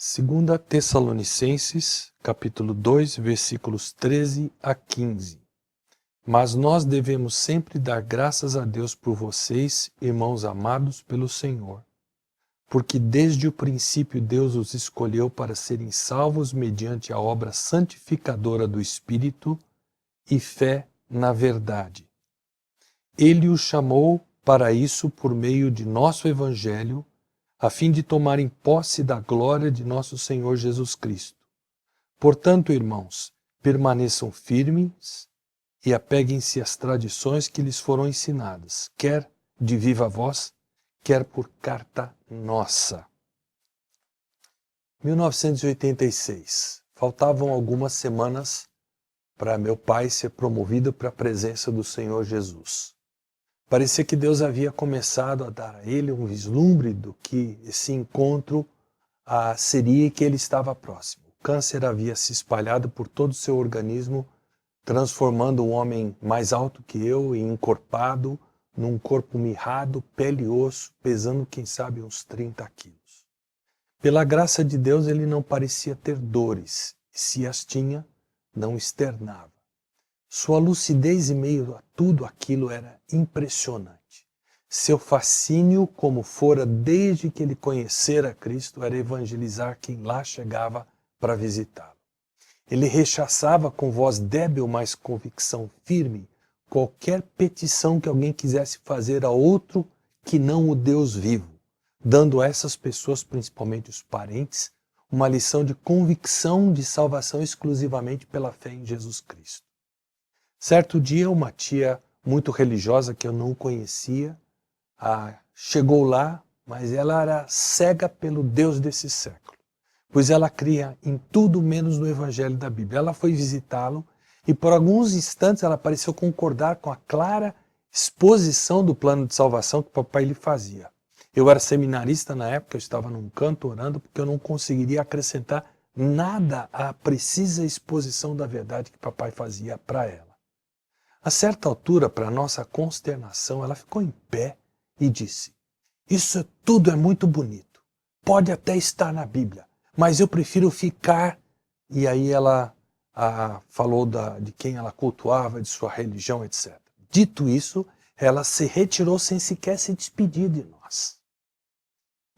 Segunda Tessalonicenses, capítulo 2, versículos 13 a 15. Mas nós devemos sempre dar graças a Deus por vocês, irmãos amados pelo Senhor, porque desde o princípio Deus os escolheu para serem salvos mediante a obra santificadora do Espírito e fé na verdade. Ele os chamou para isso por meio de nosso Evangelho, a fim de tomarem posse da glória de nosso Senhor Jesus Cristo. Portanto, irmãos, permaneçam firmes e apeguem-se às tradições que lhes foram ensinadas, quer de viva voz, quer por carta nossa. 1986. Faltavam algumas semanas para meu pai ser promovido para a presença do Senhor Jesus. Parecia que Deus havia começado a dar a ele um vislumbre do que esse encontro seria e que ele estava próximo. O câncer havia se espalhado por todo o seu organismo, transformando um homem mais alto que eu e encorpado, num corpo mirrado, pele e osso, pesando, quem sabe, uns 30 quilos. Pela graça de Deus, ele não parecia ter dores, e se as tinha, não externava. Sua lucidez em meio a tudo aquilo era impressionante. Seu fascínio, como fora desde que ele conhecera Cristo, era evangelizar quem lá chegava para visitá-lo. Ele rechaçava com voz débil, mas convicção firme, qualquer petição que alguém quisesse fazer a outro que não o Deus vivo, dando a essas pessoas, principalmente os parentes, uma lição de convicção de salvação exclusivamente pela fé em Jesus Cristo. Certo dia, uma tia muito religiosa que eu não conhecia chegou lá, mas ela era cega pelo Deus desse século, pois ela cria em tudo menos no Evangelho da Bíblia. Ela foi visitá-lo e por alguns instantes ela pareceu concordar com a clara exposição do plano de salvação que o papai lhe fazia. Eu era seminarista na época, eu estava num canto orando porque eu não conseguiria acrescentar nada à precisa exposição da verdade que o papai fazia para ela. A certa altura, para nossa consternação, ela ficou em pé e disse: "Isso tudo é muito bonito, pode até estar na Bíblia, mas eu prefiro ficar." E aí ela falou de quem ela cultuava, de sua religião, etc. Dito isso, ela se retirou sem sequer se despedir de nós.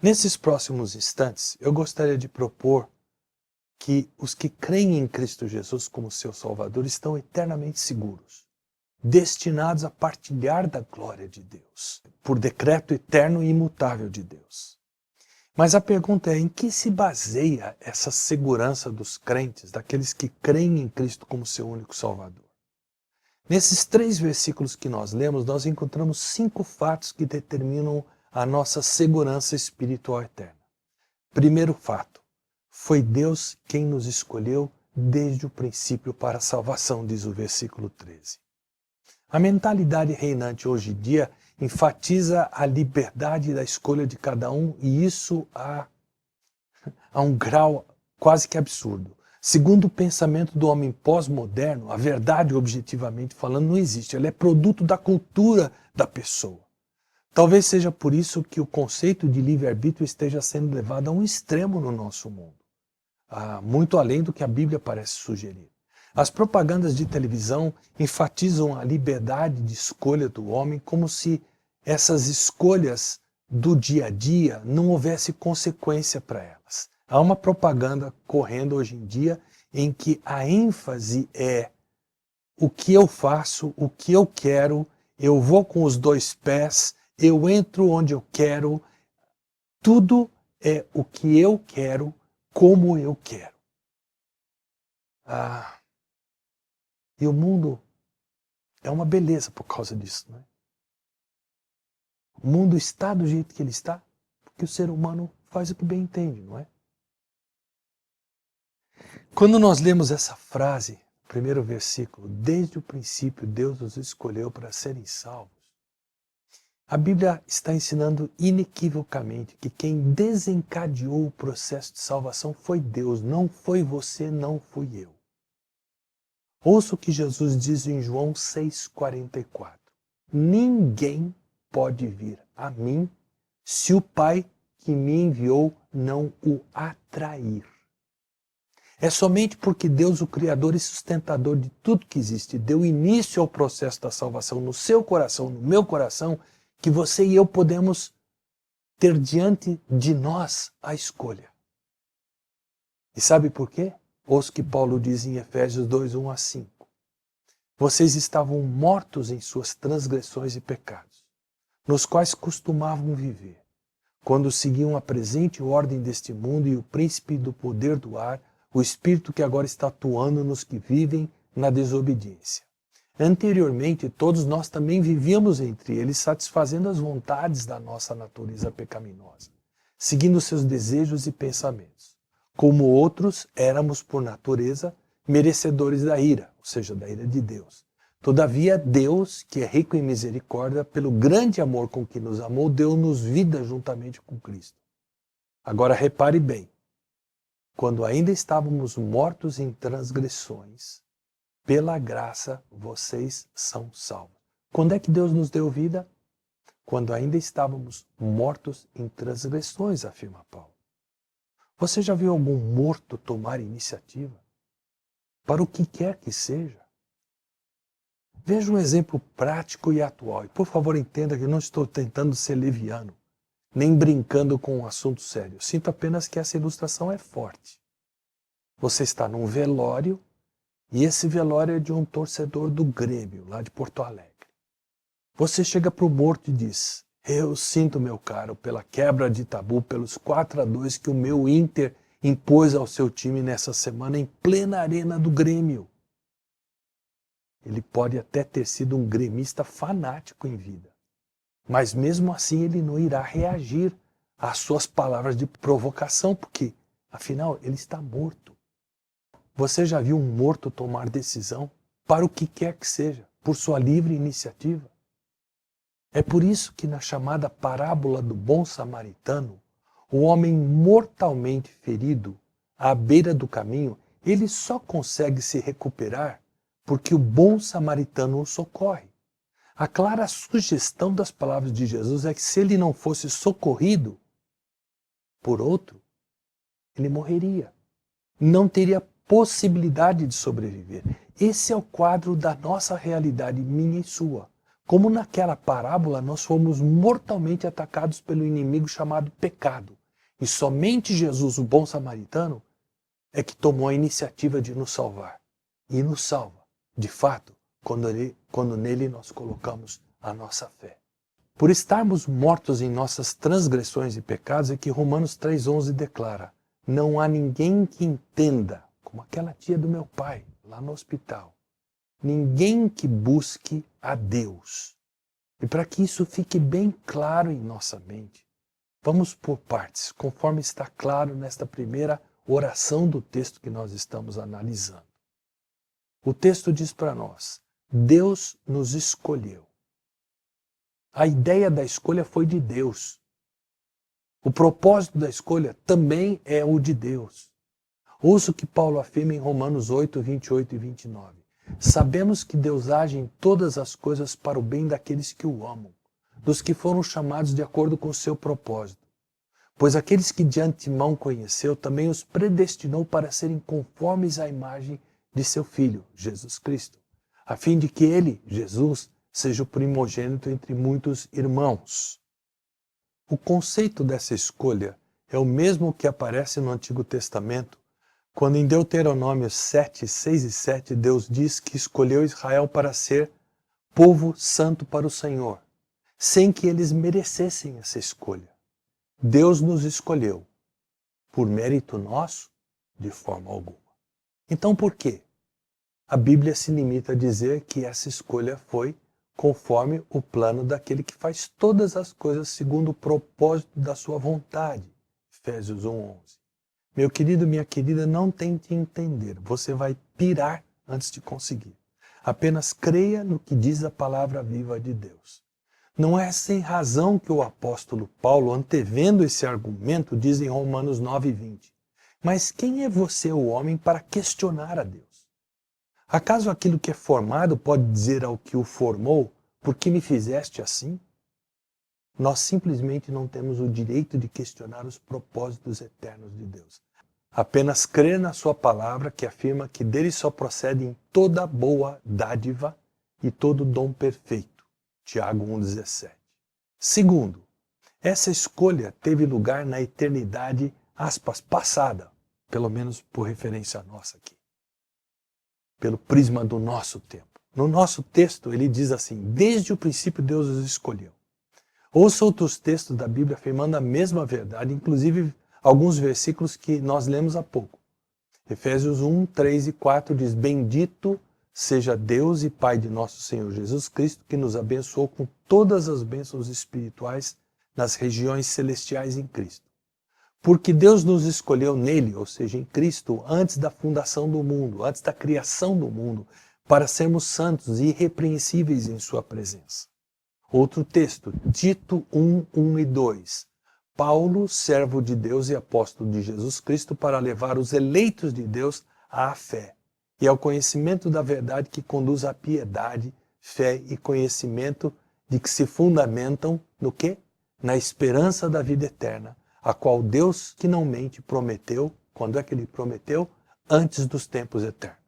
Nesses próximos instantes, eu gostaria de propor que os que creem em Cristo Jesus como seu Salvador estão eternamente seguros, destinados a partilhar da glória de Deus, por decreto eterno e imutável de Deus. Mas a pergunta é: em que se baseia essa segurança dos crentes, daqueles que creem em Cristo como seu único Salvador? Nesses 3 versículos que nós lemos, nós encontramos 5 fatos que determinam a nossa segurança espiritual eterna. Primeiro fato: foi Deus quem nos escolheu desde o princípio para a salvação, diz o versículo 13. A mentalidade reinante hoje em dia enfatiza a liberdade da escolha de cada um, e isso a um grau quase que absurdo. Segundo o pensamento do homem pós-moderno, a verdade, objetivamente falando, não existe. Ela é produto da cultura da pessoa. Talvez seja por isso que o conceito de livre-arbítrio esteja sendo levado a um extremo no nosso mundo, muito além do que a Bíblia parece sugerir. As propagandas de televisão enfatizam a liberdade de escolha do homem como se essas escolhas do dia a dia não houvesse consequência para elas. Há uma propaganda correndo hoje em dia em que a ênfase é o que eu faço, o que eu quero, eu vou com os 2 pés, eu entro onde eu quero, tudo é o que eu quero, como eu quero. E o mundo é uma beleza por causa disso, não é? O mundo está do jeito que ele está porque o ser humano faz o que bem entende, não é? Quando nós lemos essa frase, primeiro versículo, desde o princípio Deus os escolheu para serem salvos, a Bíblia está ensinando inequivocamente que quem desencadeou o processo de salvação foi Deus, não foi você, não fui eu. Ouça o que Jesus diz em João 6,44. Ninguém pode vir a mim se o Pai que me enviou não o atrair. É somente porque Deus, o Criador e sustentador de tudo que existe, deu início ao processo da salvação no seu coração, no meu coração, que você e eu podemos ter diante de nós a escolha. E sabe por quê? Ouça o que Paulo diz em Efésios 2, 1 a 5. Vocês estavam mortos em suas transgressões e pecados, nos quais costumavam viver, quando seguiam a presente ordem deste mundo e o príncipe do poder do ar, o espírito que agora está atuando nos que vivem na desobediência. Anteriormente, todos nós também vivíamos entre eles, satisfazendo as vontades da nossa natureza pecaminosa, seguindo seus desejos e pensamentos. Como outros, éramos, por natureza, merecedores da ira, ou seja, da ira de Deus. Todavia, Deus, que é rico em misericórdia, pelo grande amor com que nos amou, deu-nos vida juntamente com Cristo. Agora repare bem, quando ainda estávamos mortos em transgressões, pela graça vocês são salvos. Quando é que Deus nos deu vida? Quando ainda estávamos mortos em transgressões, afirma Paulo. Você já viu algum morto tomar iniciativa? Para o que quer que seja? Veja um exemplo prático e atual. E por favor entenda que eu não estou tentando ser leviano, nem brincando com um assunto sério. Sinto apenas que essa ilustração é forte. Você está num velório, e esse velório é de um torcedor do Grêmio, lá de Porto Alegre. Você chega para o morto e diz: eu sinto, meu caro, pela quebra de tabu, pelos 4-2 que o meu Inter impôs ao seu time nessa semana em plena arena do Grêmio. Ele pode até ter sido um gremista fanático em vida, mas mesmo assim ele não irá reagir às suas palavras de provocação, porque, afinal, ele está morto. Você já viu um morto tomar decisão para o que quer que seja, por sua livre iniciativa? É por isso que na chamada parábola do bom samaritano, o homem mortalmente ferido à beira do caminho, ele só consegue se recuperar porque o bom samaritano o socorre. A clara sugestão das palavras de Jesus é que se ele não fosse socorrido por outro, ele morreria. Não teria possibilidade de sobreviver. Esse é o quadro da nossa realidade, minha e sua. Como naquela parábola, nós fomos mortalmente atacados pelo inimigo chamado pecado. E somente Jesus, o bom samaritano, é que tomou a iniciativa de nos salvar. E nos salva, de fato, quando nele nós colocamos a nossa fé. Por estarmos mortos em nossas transgressões e pecados, é que Romanos 3,11 declara: não há ninguém que entenda, como aquela tia do meu pai, lá no hospital. Ninguém que busque a Deus. E para que isso fique bem claro em nossa mente, vamos por partes, conforme está claro nesta primeira oração do texto que nós estamos analisando. O texto diz para nós: Deus nos escolheu. A ideia da escolha foi de Deus. O propósito da escolha também é o de Deus. Ouça o que Paulo afirma em Romanos 8, 28 e 29. Sabemos que Deus age em todas as coisas para o bem daqueles que o amam, dos que foram chamados de acordo com o seu propósito. Pois aqueles que de antemão conheceu, também os predestinou para serem conformes à imagem de seu Filho, Jesus Cristo, a fim de que ele, Jesus, seja o primogênito entre muitos irmãos. O conceito dessa escolha é o mesmo que aparece no Antigo Testamento, quando em Deuteronômio 7, 6 e 7, Deus diz que escolheu Israel para ser povo santo para o Senhor, sem que eles merecessem essa escolha. Deus nos escolheu. Por mérito nosso? De forma alguma. Então por quê? A Bíblia se limita a dizer que essa escolha foi conforme o plano daquele que faz todas as coisas segundo o propósito da sua vontade. Efésios 1:11. Meu querido, minha querida, não tente entender. Você vai pirar antes de conseguir. Apenas creia no que diz a palavra viva de Deus. Não é sem razão que o apóstolo Paulo, antevendo esse argumento, diz em Romanos 9:20. Mas quem é você, o homem, para questionar a Deus? Acaso aquilo que é formado pode dizer ao que o formou, por que me fizeste assim? nós simplesmente não temos o direito de questionar os propósitos eternos de Deus. Apenas crer na sua palavra que afirma que dele só procedem toda boa dádiva e todo dom perfeito. Tiago 1,17. Segundo, essa escolha teve lugar na eternidade, aspas, passada, pelo menos por referência a nossa aqui, pelo prisma do nosso tempo. No nosso texto ele diz assim: desde o princípio Deus os escolheu. Ouça outros textos da Bíblia afirmando a mesma verdade, inclusive alguns versículos que nós lemos há pouco. Efésios 1, 3 e 4 diz: bendito seja Deus e Pai de nosso Senhor Jesus Cristo, que nos abençoou com todas as bênçãos espirituais nas regiões celestiais em Cristo. Porque Deus nos escolheu nele, ou seja, em Cristo, antes da fundação do mundo, antes da criação do mundo, para sermos santos e irrepreensíveis em sua presença. Outro texto, Tito 1, 1 e 2. Paulo, servo de Deus e apóstolo de Jesus Cristo, para levar os eleitos de Deus à fé e ao conhecimento da verdade que conduz à piedade, fé e conhecimento de que se fundamentam no quê? Na esperança da vida eterna, a qual Deus, que não mente, prometeu. Quando é que ele prometeu? Antes dos tempos eternos.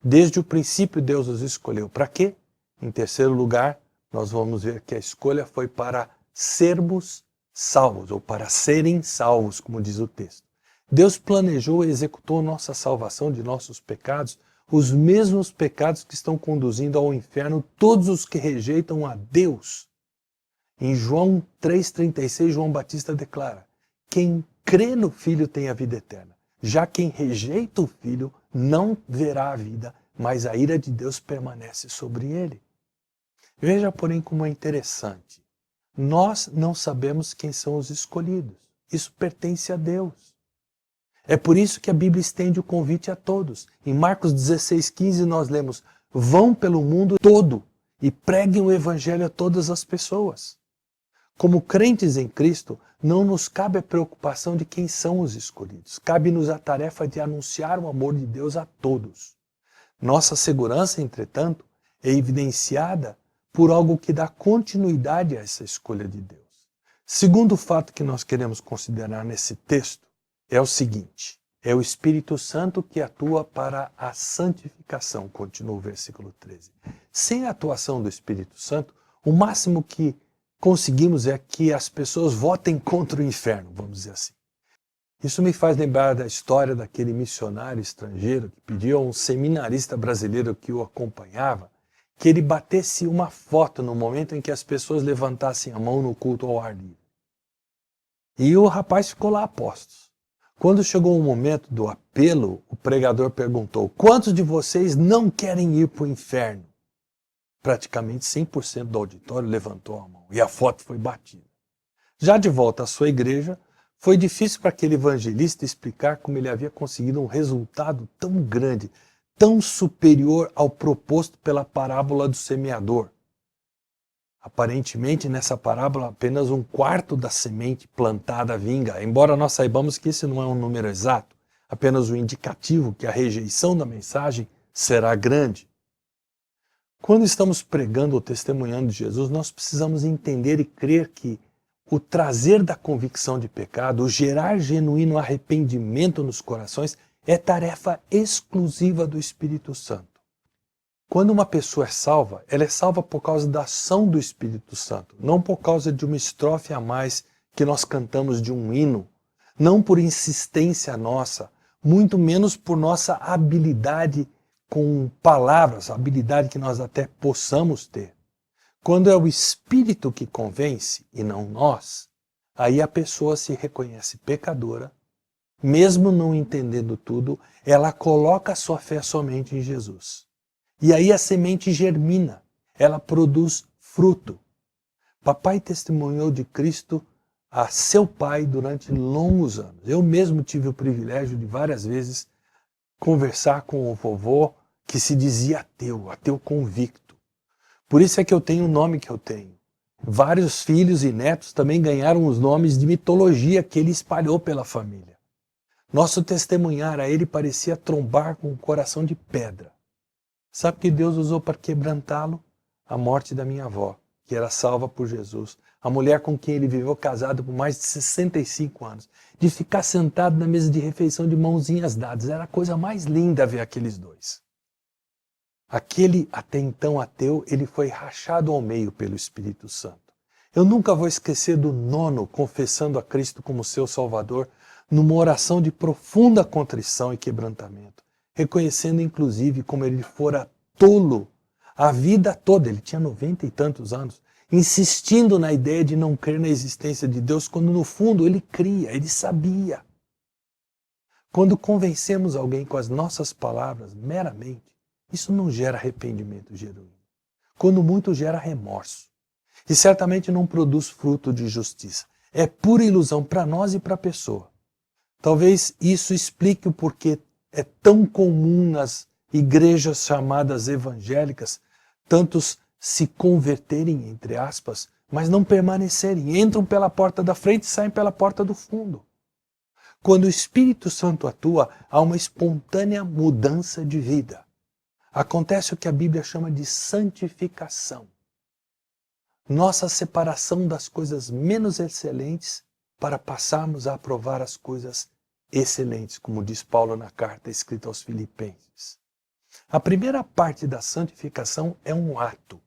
Desde o princípio Deus os escolheu. Para quê? Em terceiro lugar, nós vamos ver que a escolha foi para sermos salvos, ou para serem salvos, como diz o texto. Deus planejou e executou nossa salvação de nossos pecados, os mesmos pecados que estão conduzindo ao inferno todos os que rejeitam a Deus. Em João 3,36, João Batista declara: quem crê no Filho tem a vida eterna. Já quem rejeita o Filho não verá a vida, mas a ira de Deus permanece sobre ele. Veja, porém, como é interessante. Nós não sabemos quem são os escolhidos. Isso pertence a Deus. É por isso que a Bíblia estende o convite a todos. Em Marcos 16,15 nós lemos: vão pelo mundo todo e preguem o Evangelho a todas as pessoas. Como crentes em Cristo, não nos cabe a preocupação de quem são os escolhidos. Cabe-nos a tarefa de anunciar o amor de Deus a todos. Nossa segurança, entretanto, é evidenciada por algo que dá continuidade a essa escolha de Deus. Segundo fato que nós queremos considerar nesse texto é o seguinte: é o Espírito Santo que atua para a santificação, continua o versículo 13. Sem a atuação do Espírito Santo, o máximo que conseguimos é que as pessoas votem contra o inferno, vamos dizer assim. Isso me faz lembrar da história daquele missionário estrangeiro que pediu a um seminarista brasileiro que o acompanhava que ele batesse uma foto no momento em que as pessoas levantassem a mão no culto ao ar livre. E o rapaz ficou lá a postos. Quando chegou o momento do apelo, o pregador perguntou: quantos de vocês não querem ir para o inferno? Praticamente 100% do auditório levantou a mão e a foto foi batida. Já de volta à sua igreja, foi difícil para aquele evangelista explicar como ele havia conseguido um resultado tão grande, tão superior ao proposto pela parábola do semeador. Aparentemente, nessa parábola, apenas 1/4 da semente plantada vinga, embora nós saibamos que esse não é um número exato, apenas um indicativo que a rejeição da mensagem será grande. Quando estamos pregando ou testemunhando de Jesus, nós precisamos entender e crer que o trazer da convicção de pecado, o gerar genuíno arrependimento nos corações, é tarefa exclusiva do Espírito Santo. Quando uma pessoa é salva, ela é salva por causa da ação do Espírito Santo, não por causa de uma estrofe a mais que nós cantamos de um hino, não por insistência nossa, muito menos por nossa habilidade com palavras, habilidade que nós até possamos ter. Quando é o Espírito que convence e não nós, aí a pessoa se reconhece pecadora, mesmo não entendendo tudo, ela coloca a sua fé somente em Jesus. E aí a semente germina, ela produz fruto. Papai testemunhou de Cristo a seu pai durante longos anos. Eu mesmo tive o privilégio de várias vezes conversar com o vovô que se dizia ateu convicto. Por isso é que eu tenho o nome que eu tenho. Vários filhos e netos também ganharam os nomes de mitologia que ele espalhou pela família. Nosso testemunhar a ele parecia trombar com um coração de pedra. Sabe o que Deus usou para quebrantá-lo? A morte da minha avó, que era salva por Jesus, a mulher com quem ele viveu casado por mais de 65 anos, de ficar sentado na mesa de refeição de mãozinhas dadas. Era a coisa mais linda ver aqueles dois. Aquele, até então ateu, ele foi rachado ao meio pelo Espírito Santo. Eu nunca vou esquecer do nono confessando a Cristo como seu Salvador, numa oração de profunda contrição e quebrantamento, reconhecendo inclusive como ele fora tolo a vida toda, ele tinha 90 e tantos anos, insistindo na ideia de não crer na existência de Deus, quando no fundo ele cria, ele sabia. Quando convencemos alguém com as nossas palavras meramente, isso não gera arrependimento genuíno. Quando muito, gera remorso. E certamente não produz fruto de justiça. É pura ilusão para nós e para a pessoa. Talvez isso explique o porquê é tão comum nas igrejas chamadas evangélicas tantos se converterem, entre aspas, mas não permanecerem. Entram pela porta da frente e saem pela porta do fundo. Quando o Espírito Santo atua, há uma espontânea mudança de vida. Acontece o que a Bíblia chama de santificação. Nossa separação das coisas menos excelentes para passarmos a aprovar as coisas excelentes, como diz Paulo na carta escrita aos Filipenses. A primeira parte da santificação é um ato.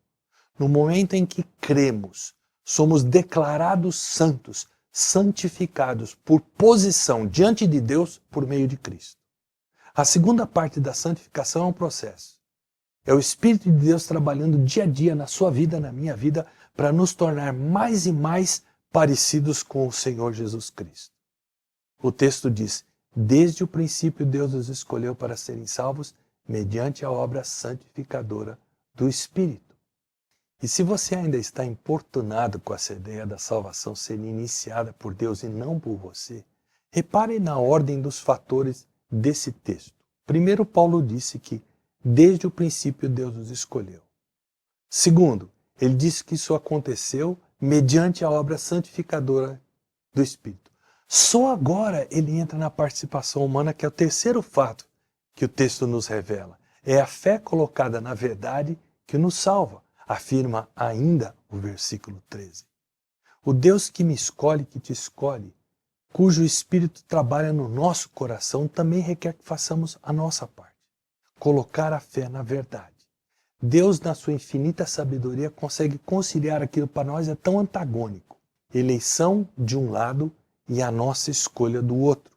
No momento em que cremos, somos declarados santos, santificados por posição diante de Deus por meio de Cristo. A segunda parte da santificação é um processo. É o Espírito de Deus trabalhando dia a dia na sua vida, na minha vida, para nos tornar mais e mais parecidos com o Senhor Jesus Cristo. O texto diz: desde o princípio Deus os escolheu para serem salvos mediante a obra santificadora do Espírito. E se você ainda está importunado com essa ideia da salvação ser iniciada por Deus e não por você, repare na ordem dos fatores desse texto. Primeiro, Paulo disse que desde o princípio Deus os escolheu. Segundo, ele disse que isso aconteceu mediante a obra santificadora do Espírito. Só agora ele entra na participação humana, que é o terceiro fato que o texto nos revela. É a fé colocada na verdade que nos salva, afirma ainda o versículo 13. O Deus que me escolhe, que te escolhe, cujo Espírito trabalha no nosso coração, também requer que façamos a nossa parte. Colocar a fé na verdade. Deus, na sua infinita sabedoria, consegue conciliar aquilo que para nós é tão antagônico. Eleição de um lado e a nossa escolha do outro.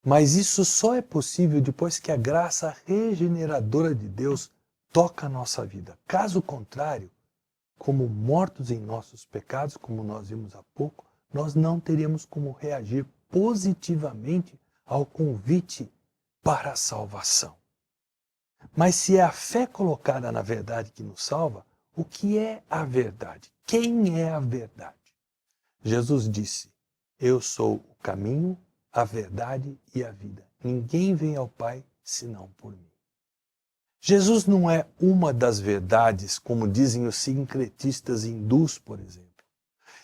Mas isso só é possível depois que a graça regeneradora de Deus toca a nossa vida. Caso contrário, como mortos em nossos pecados, como nós vimos há pouco, nós não teríamos como reagir positivamente ao convite para a salvação. Mas se é a fé colocada na verdade que nos salva, o que é a verdade? Quem é a verdade? Jesus disse: eu sou o caminho, a verdade e a vida. Ninguém vem ao Pai senão por mim. Jesus não é uma das verdades, como dizem os sincretistas hindus, por exemplo.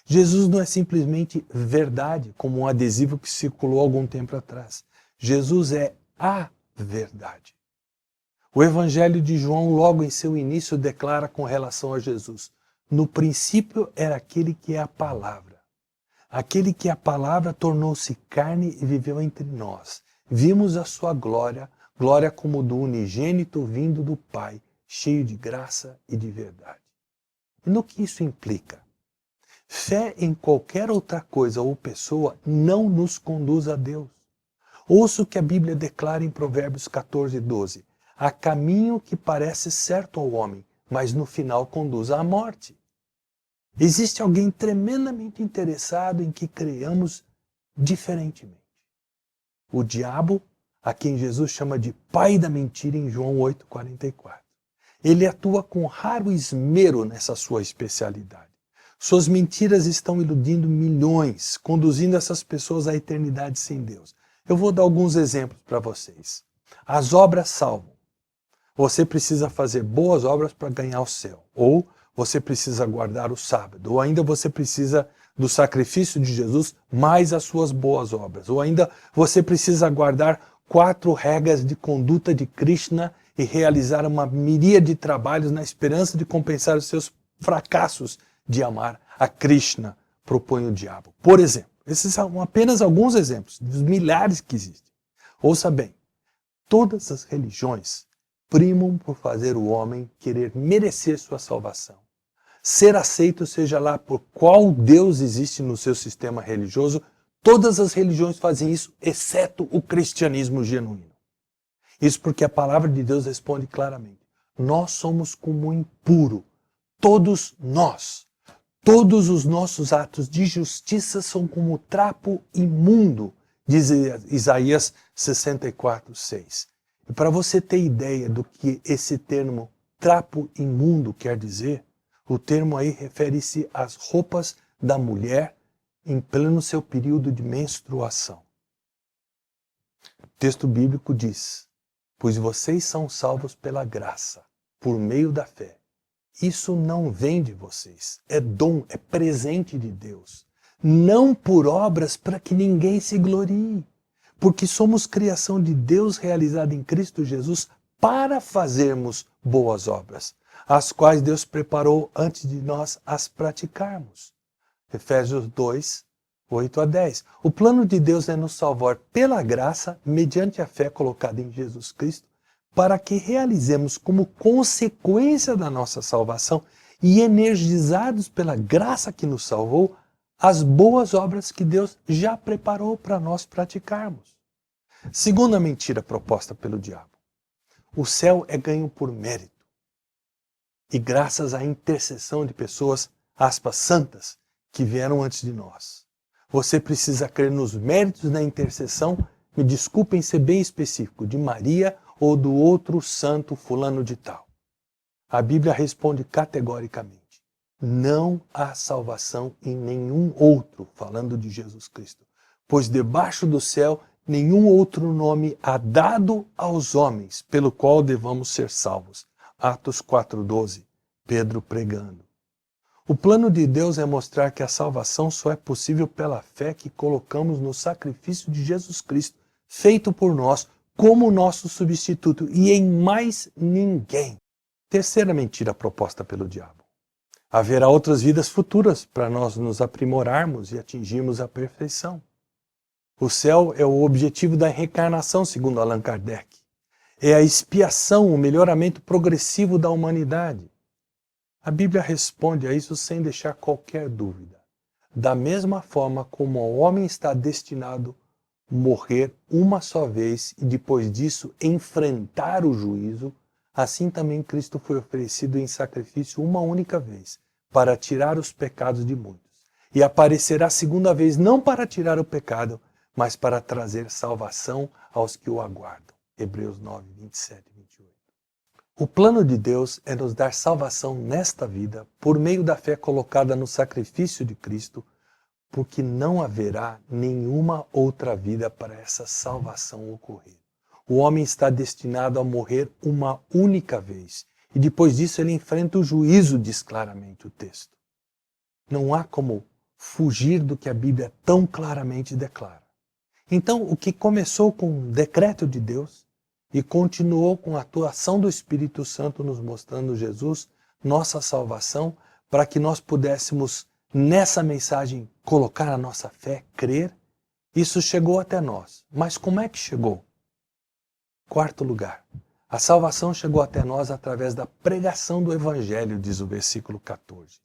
Jesus não é simplesmente verdade, como um adesivo que circulou algum tempo atrás. Jesus é a verdade. O Evangelho de João, logo em seu início, declara com relação a Jesus: no princípio era aquele que é a palavra. Aquele que é a palavra tornou-se carne e viveu entre nós. Vimos a sua glória, glória como do unigênito vindo do Pai, cheio de graça e de verdade. E no que isso implica? Fé em qualquer outra coisa ou pessoa não nos conduz a Deus. Ouça o que a Bíblia declara em Provérbios 14:12. Há caminho que parece certo ao homem, mas no final conduz à morte. Existe alguém tremendamente interessado em que creiamos diferentemente. O diabo, a quem Jesus chama de pai da mentira em João 8:44. Ele atua com raro esmero nessa sua especialidade. Suas mentiras estão iludindo milhões, conduzindo essas pessoas à eternidade sem Deus. Eu vou dar alguns exemplos para vocês. As obras salvam. Você precisa fazer boas obras para ganhar o céu. Ou você precisa guardar o sábado. Ou ainda você precisa do sacrifício de Jesus mais as suas boas obras. Ou ainda você precisa guardar 4 regras de conduta de Krishna e realizar uma miríade de trabalhos na esperança de compensar os seus fracassos de amar a Krishna, propõe o diabo. Por exemplo, esses são apenas alguns exemplos dos milhares que existem. Ouça bem, todas as religiões primam por fazer o homem querer merecer sua salvação. Ser aceito, seja lá por qual Deus existe no seu sistema religioso, todas as religiões fazem isso, exceto o cristianismo genuíno. Isso porque a palavra de Deus responde claramente. Nós somos como impuro, todos nós. Todos os nossos atos de justiça são como trapo imundo, diz Isaías 64:6. E para você ter ideia do que esse termo trapo imundo quer dizer, o termo aí refere-se às roupas da mulher em pleno seu período de menstruação. O texto bíblico diz: pois vocês são salvos pela graça, por meio da fé. Isso não vem de vocês, é dom, é presente de Deus. Não por obras para que ninguém se glorie, porque somos criação de Deus realizada em Cristo Jesus para fazermos boas obras, as quais Deus preparou antes de nós as praticarmos. Efésios 2, 8-10. O plano de Deus é nos salvar pela graça, mediante a fé colocada em Jesus Cristo, para que realizemos como consequência da nossa salvação e energizados pela graça que nos salvou, as boas obras que Deus já preparou para nós praticarmos. Segunda mentira proposta pelo diabo. O céu é ganho por mérito. E graças à intercessão de pessoas, aspas, santas, que vieram antes de nós. Você precisa crer nos méritos da intercessão, me desculpem ser bem específico, de Maria ou do outro santo fulano de tal. A Bíblia responde categoricamente: não há salvação em nenhum outro, falando de Jesus Cristo, pois debaixo do céu nenhum outro nome há dado aos homens pelo qual devamos ser salvos. Atos 4:12, Pedro pregando. O plano de Deus é mostrar que a salvação só é possível pela fé que colocamos no sacrifício de Jesus Cristo, feito por nós, como nosso substituto, e em mais ninguém. Terceira mentira proposta pelo diabo. Haverá outras vidas futuras para nós nos aprimorarmos e atingirmos a perfeição. O céu é o objetivo da reencarnação, segundo Allan Kardec. É a expiação, o melhoramento progressivo da humanidade. A Bíblia responde a isso sem deixar qualquer dúvida. Da mesma forma como o homem está destinado a morrer uma só vez e depois disso enfrentar o juízo, assim também Cristo foi oferecido em sacrifício uma única vez, para tirar os pecados de muitos. E aparecerá segunda vez não para tirar o pecado, mas para trazer salvação aos que o aguardam. Hebreus 9, 27 e 28. O plano de Deus é nos dar salvação nesta vida, por meio da fé colocada no sacrifício de Cristo, porque não haverá nenhuma outra vida para essa salvação ocorrer. O homem está destinado a morrer uma única vez, e depois disso ele enfrenta o juízo, diz claramente o texto. Não há como fugir do que a Bíblia tão claramente declara. Então, o que começou com o decreto de Deus e continuou com a atuação do Espírito Santo nos mostrando Jesus, nossa salvação, para que nós pudéssemos, nessa mensagem, colocar a nossa fé, crer, isso chegou até nós. Mas como é que chegou? Quarto lugar, a salvação chegou até nós através da pregação do Evangelho, diz o versículo 14.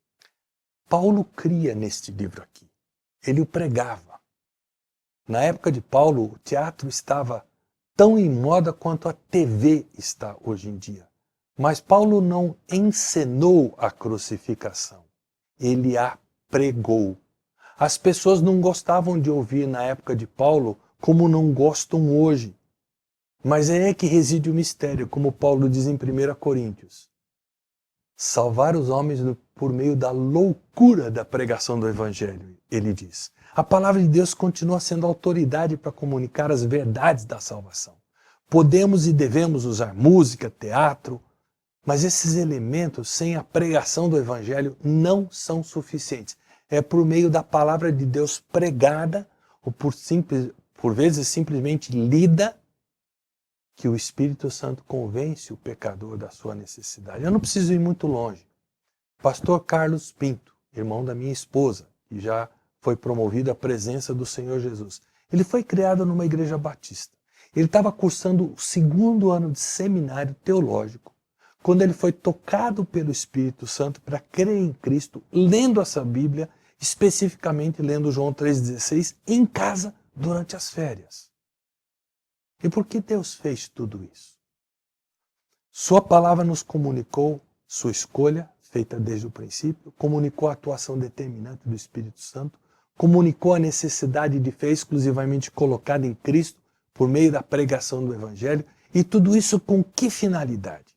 Paulo cria neste livro aqui. Ele o pregava. Na época de Paulo, o teatro estava tão em moda quanto a TV está hoje em dia. Mas Paulo não encenou a crucificação. Ele a pregou. As pessoas não gostavam de ouvir na época de Paulo como não gostam hoje. Mas é aí que reside o mistério, como Paulo diz em 1 Coríntios. Salvar os homens por meio da loucura da pregação do Evangelho, ele diz. A palavra de Deus continua sendo autoridade para comunicar as verdades da salvação. Podemos e devemos usar música, teatro, mas esses elementos, sem a pregação do Evangelho, não são suficientes. É por meio da palavra de Deus pregada, ou por vezes simplesmente lida, que o Espírito Santo convence o pecador da sua necessidade. Eu não preciso ir muito longe. Pastor Carlos Pinto, irmão da minha esposa, que já foi promovido à presença do Senhor Jesus. Ele foi criado numa igreja batista. Ele estava cursando o 2º ano de seminário teológico, quando ele foi tocado pelo Espírito Santo para crer em Cristo, lendo essa Bíblia, especificamente lendo João 3,16, em casa durante as férias. E por que Deus fez tudo isso? Sua palavra nos comunicou sua escolha, feita desde o princípio, comunicou a atuação determinante do Espírito Santo, comunicou a necessidade de fé exclusivamente colocada em Cristo por meio da pregação do Evangelho, e tudo isso com que finalidade?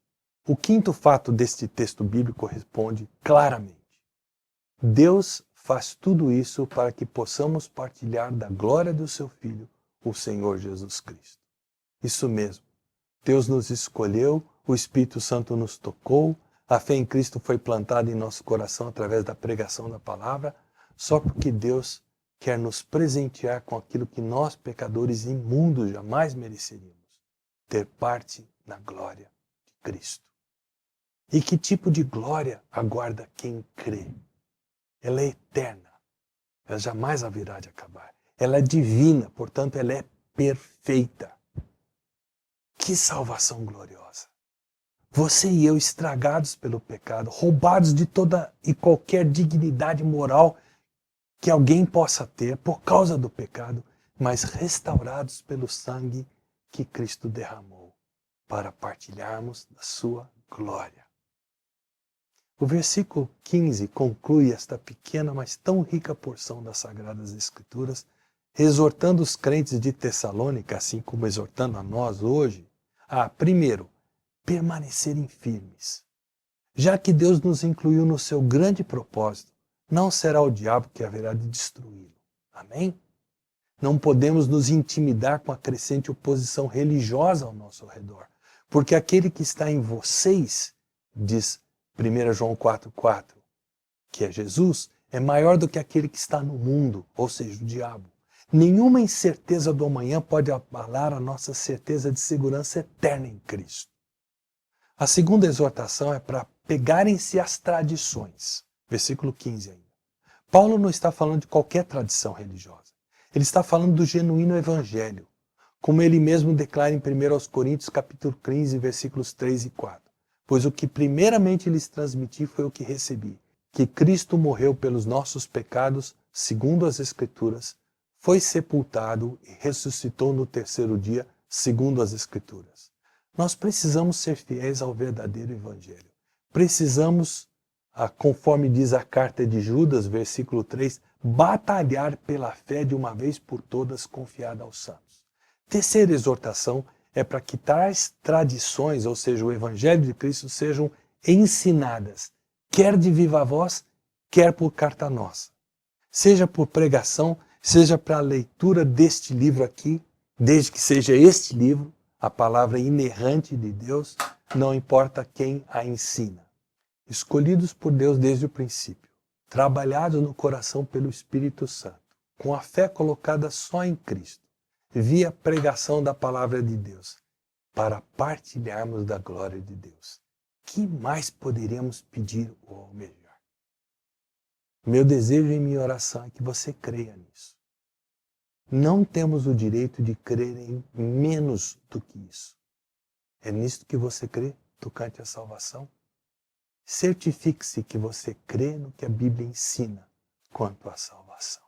O 5º fato deste texto bíblico responde claramente. Deus faz tudo isso para que possamos partilhar da glória do seu Filho, o Senhor Jesus Cristo. Isso mesmo. Deus nos escolheu, o Espírito Santo nos tocou, a fé em Cristo foi plantada em nosso coração através da pregação da palavra, só porque Deus quer nos presentear com aquilo que nós, pecadores imundos, jamais mereceríamos: ter parte na glória de Cristo. E que tipo de glória aguarda quem crê? Ela é eterna, ela jamais haverá de acabar. Ela é divina, portanto ela é perfeita. Que salvação gloriosa! Você e eu estragados pelo pecado, roubados de toda e qualquer dignidade moral que alguém possa ter por causa do pecado, mas restaurados pelo sangue que Cristo derramou para partilharmos da sua glória. O versículo 15 conclui esta pequena, mas tão rica porção das Sagradas Escrituras, exortando os crentes de Tessalônica, assim como exortando a nós hoje, a, primeiro, permanecerem firmes. Já que Deus nos incluiu no seu grande propósito, não será o diabo que haverá de destruí-lo. Amém? Não podemos nos intimidar com a crescente oposição religiosa ao nosso redor, porque aquele que está em vocês, diz 1 João 4,4, que é Jesus, é maior do que aquele que está no mundo, ou seja, o diabo. Nenhuma incerteza do amanhã pode abalar a nossa certeza de segurança eterna em Cristo. A segunda exortação é para pegarem-se as tradições. Versículo 15 ainda. Paulo não está falando de qualquer tradição religiosa. Ele está falando do genuíno evangelho, como ele mesmo declara em 1 Coríntios capítulo 15, versículos 3 e 4. Pois o que primeiramente lhes transmiti foi o que recebi, que Cristo morreu pelos nossos pecados, segundo as Escrituras, foi sepultado e ressuscitou no 3º dia, segundo as Escrituras. Nós precisamos ser fiéis ao verdadeiro evangelho. Precisamos, conforme diz a carta de Judas, versículo 3, batalhar pela fé de uma vez por todas confiada aos santos. Terceira exortação é para que tais tradições, ou seja, o evangelho de Cristo, sejam ensinadas, quer de viva voz, quer por carta nossa. Seja por pregação, seja para a leitura deste livro aqui, desde que seja este livro, a palavra inerrante de Deus, não importa quem a ensina. Escolhidos por Deus desde o princípio, trabalhados no coração pelo Espírito Santo, com a fé colocada só em Cristo, via pregação da palavra de Deus, para partilharmos da glória de Deus. Que mais poderíamos pedir ou almejar? Meu desejo e minha oração é que você creia nisso. Não temos o direito de crer em menos do que isso. É nisto que você crê, tocante à salvação? Certifique-se que você crê no que a Bíblia ensina quanto à salvação.